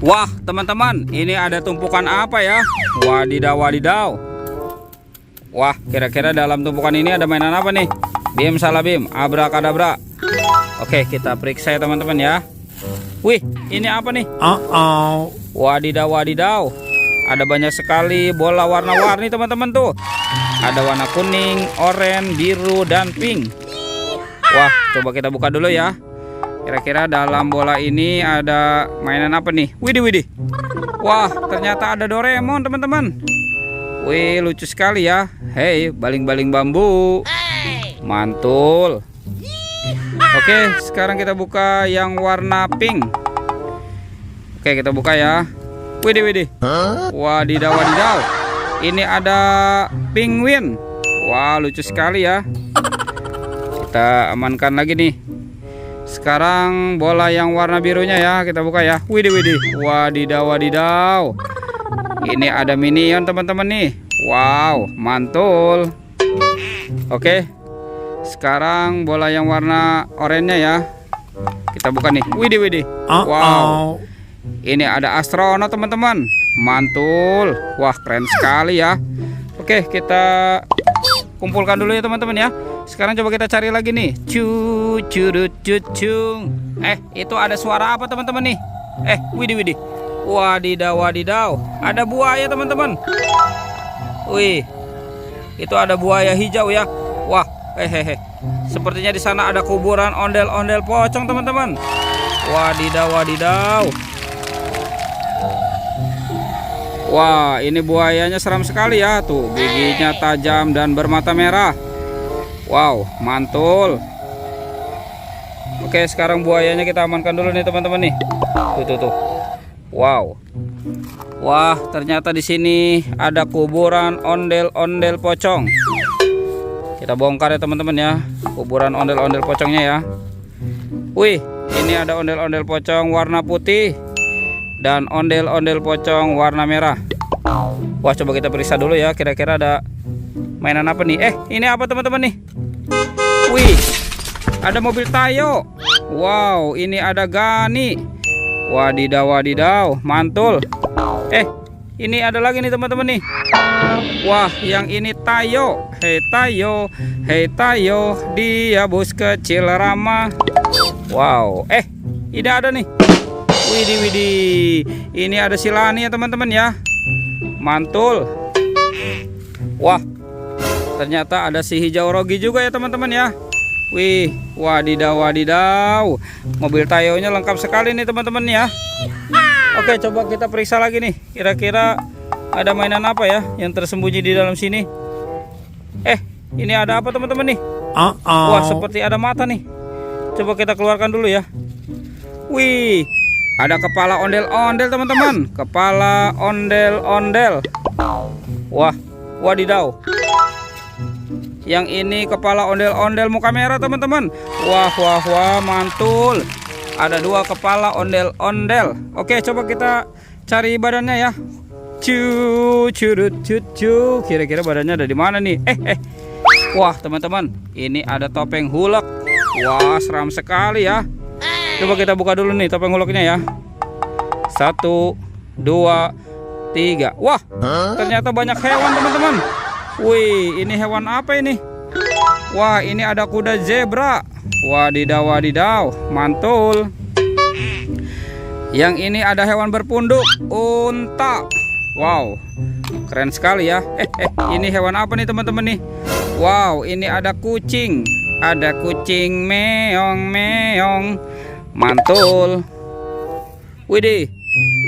Wah, teman-teman, ini ada tumpukan apa ya? Wadidaw, wadidaw. Wah, kira-kira dalam tumpukan ini ada mainan apa nih? Bim salah bim, abrakadabra. Oke, kita periksa ya teman-teman ya. Wih, ini apa nih? Wadidaw, wadidaw. Ada banyak sekali bola warna-warni teman-teman tuh. Ada warna kuning, oranye, biru, dan pink. Wah, coba kita buka dulu ya. Kira-kira dalam bola ini ada mainan apa nih? Widih, widih. Wah, ternyata ada Doraemon teman-teman. Wih, lucu sekali ya. Hei, baling-baling bambu. Mantul. Oke, sekarang kita buka yang warna pink. Oke, kita buka ya. Widih, widih. Wadidaw, wadidaw. Ini ada penguin. Wah, lucu sekali ya. Kita amankan lagi nih. Sekarang bola yang warna birunya ya, kita buka ya. Widih, widih. Wadidaw, wadidaw. Ini ada minion teman-teman nih. Wow, mantul. Oke. Sekarang bola yang warna oranye ya. Kita buka nih. Widih, widih. Wow. Ini ada astronot teman-teman. Mantul. Wah, keren sekali ya. Oke, kita kumpulkan dulu ya teman-teman ya. Sekarang coba kita cari lagi nih. Curut-cucung. Itu ada suara apa teman-teman nih? Widih, widih. Wadidaw, wadidaw. Ada buaya teman-teman. Wih, itu ada buaya hijau ya. Wah, sepertinya di sana ada kuburan ondel-ondel pocong teman-teman. Wadidaw, wadidaw. Wah, ini buayanya seram sekali ya. Tuh, giginya tajam dan bermata merah. Wow, mantul. Oke, sekarang buayanya kita amankan dulu nih teman-teman nih. Tuh. Wow. Wah, ternyata di sini ada kuburan ondel-ondel pocong. Kita bongkar ya teman-teman ya. Kuburan ondel-ondel pocongnya ya. Wih, ini ada ondel-ondel pocong warna putih dan ondel-ondel pocong warna merah. Wah, coba kita periksa dulu ya. Kira-kira ada mainan apa nih? Ini apa teman-teman nih? Wih, ada mobil Tayo. Wow, ini ada Gani. Wadidaw, wadidaw, mantul. Ini ada lagi nih teman-teman nih. Wah, yang ini Tayo. Hei Tayo, hei Tayo, dia bus kecil ramah. Wow, ini ada nih. Widih, widih. Ini ada Silani ya teman-teman ya. Mantul. Wah, ternyata ada si hijau Rogi juga ya teman-teman ya. Wih, wadidaw, wadidaw. Mobil Tayonya lengkap sekali nih teman-teman ya. Oke, coba kita periksa lagi nih. Kira-kira ada mainan apa ya yang tersembunyi di dalam sini? Ini ada apa teman-teman nih? Wah, seperti ada mata nih. Coba kita keluarkan dulu ya. Wih, ada kepala ondel-ondel teman-teman. Kepala ondel-ondel. Wah, wadidaw. Yang ini kepala ondel-ondel muka merah teman-teman. Wah, mantul. Ada dua kepala ondel-ondel. Oke, coba kita cari badannya ya. Curut-cucu. Kira-kira badannya ada di mana nih? Wah, teman-teman, ini ada topeng Hulk. Wah, seram sekali ya. Coba kita buka dulu nih topeng Hulknya ya. 1, 2, 3. Wah, ternyata banyak hewan teman-teman. Wih, ini hewan apa ini? Wah, ini ada kuda zebra. Wadidaw, wadidaw, mantul. Yang ini ada hewan berpunduk, unta. Wow, keren sekali ya. Ini hewan apa nih teman-teman nih? Wow, ini ada kucing. Ada kucing meong-meong. Mantul. Widih,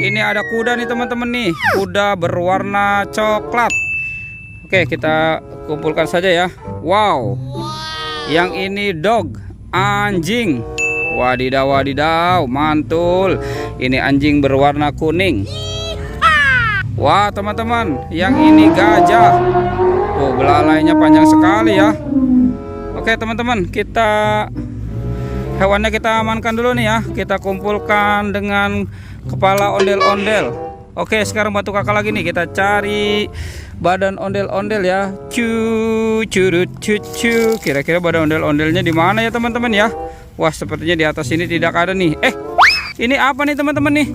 ini ada kuda nih teman-teman nih. Kuda berwarna coklat. Oke, kita kumpulkan saja ya. Wow. Yang ini dog, anjing. Wadidaw, wadidaw, mantul. Ini anjing berwarna kuning. Wah, teman-teman, yang ini gajah. Oh, belalainya panjang sekali ya. Oke, teman-teman, hewannya kita amankan dulu nih ya. Kita kumpulkan dengan kepala ondel-ondel. Oke, sekarang bantu kakak lagi nih. Kita cari badan ondel-ondel ya. Curut cucu. Kira-kira badan ondel-ondelnya di mana ya teman-teman ya? Wah, sepertinya di atas ini tidak ada nih. Ini apa nih teman-teman nih?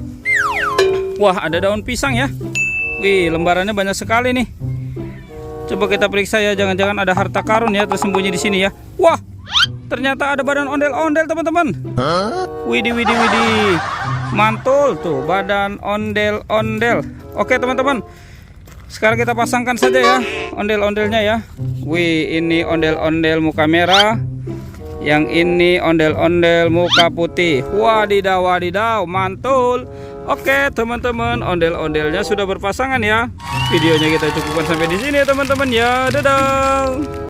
Wah, ada daun pisang ya. Wih, lembarannya banyak sekali nih. Coba kita periksa ya, jangan-jangan ada harta karun ya tersembunyi di sini ya. Wah, ternyata ada badan ondel-ondel teman-teman. Widih, widih, widih. Mantul tuh badan ondel-ondel. Oke teman-teman, sekarang kita pasangkan saja ya ondel-ondelnya ya. Wih, ini ondel-ondel muka merah. Yang ini ondel-ondel muka putih. Wadidaw, wadidaw, mantul. Oke teman-teman, ondel-ondelnya sudah berpasangan ya. Videonya kita cukupkan sampai di sini teman-teman ya. Dadah.